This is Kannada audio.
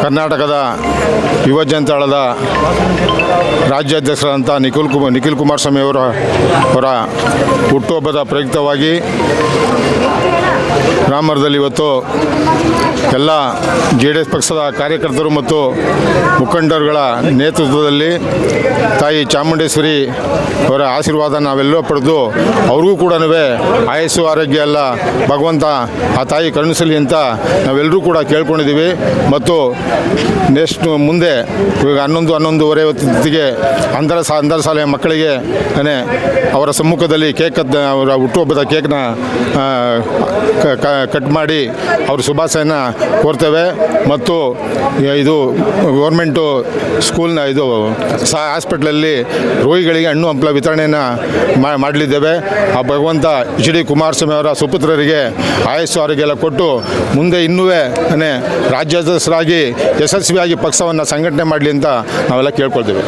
ಕರ್ನಾಟಕದ ಯುವ ಜನತಾಳದ ರಾಜ್ಯಾಧ್ಯಕ್ಷರಾದಂಥ ನಿಖಿಲ್ ಕುಮಾರಸ್ವಾಮಿ ಅವರ ಹುಟ್ಟುಹಬ್ಬದ ಪ್ರಯುಕ್ತವಾಗಿ ರಾಮನಗರದಲ್ಲಿ ಇವತ್ತು ಎಲ್ಲ JDS ಪಕ್ಷದ ಕಾರ್ಯಕರ್ತರು ಮತ್ತು ಮುಖಂಡರುಗಳ ನೇತೃತ್ವದಲ್ಲಿ ತಾಯಿ ಚಾಮುಂಡೇಶ್ವರಿ ಅವರ ಆಶೀರ್ವಾದ ನಾವೆಲ್ಲರೂ ಪಡೆದು ಅವ್ರಿಗೂ ಕೂಡ ಆಯಸ್ಸು ಆರೋಗ್ಯ ಎಲ್ಲ ಭಗವಂತ ಆ ತಾಯಿ ಕರುಣಿಸಲಿ ಅಂತ ನಾವೆಲ್ಲರೂ ಕೂಡ ಕೇಳ್ಕೊಂಡಿದ್ದೀವಿ. ಮತ್ತು ನೆಕ್ಸ್ಟ್ ಮುಂದೆ ಇವಾಗ 11:30 ಹೊತ್ತಿಗೆ ಅಂಧರ ಶಾಲೆಯ ಮಕ್ಕಳಿಗೆ ಅವರ ಸಮ್ಮುಖದಲ್ಲಿ ಅವರ ಹುಟ್ಟುಹಬ್ಬದ ಕೇಕ್ನ ಕಟ್ ಮಾಡಿ ಅವ್ರ ಶುಭಾಶಯನ ಕೋರ್ತೇವೆ. ಮತ್ತು ಇದು ಗೌರ್ಮೆಂಟು ಸ್ಕೂಲ್ನ ಇದು ಹಾಸ್ಪಿಟ್ಲಲ್ಲಿ ರೋಗಿಗಳಿಗೆ ಹಣ್ಣು ಹಂಪಲ ವಿತರಣೆಯನ್ನು ಮಾಡಲಿದ್ದೇವೆ. ಆ ಭಗವಂತ HD ಕುಮಾರಸ್ವಾಮಿ ಅವರ ಸುಪುತ್ರರಿಗೆ ಆಯಸ್ಸು ಆರೋಗ್ಯ ಎಲ್ಲ ಕೊಟ್ಟು ಮುಂದೆ ಇನ್ನೂ ರಾಜ್ಯಾಧ್ಯಕ್ಷರಾಗಿ ಯಶಸ್ವಿಯಾಗಿ ಪಕ್ಷವನ್ನು ಸಂಘಟನೆ ಮಾಡಲಿ ಅಂತ ನಾವೆಲ್ಲ ಕೇಳ್ಕೊಳ್ತೇವೆ.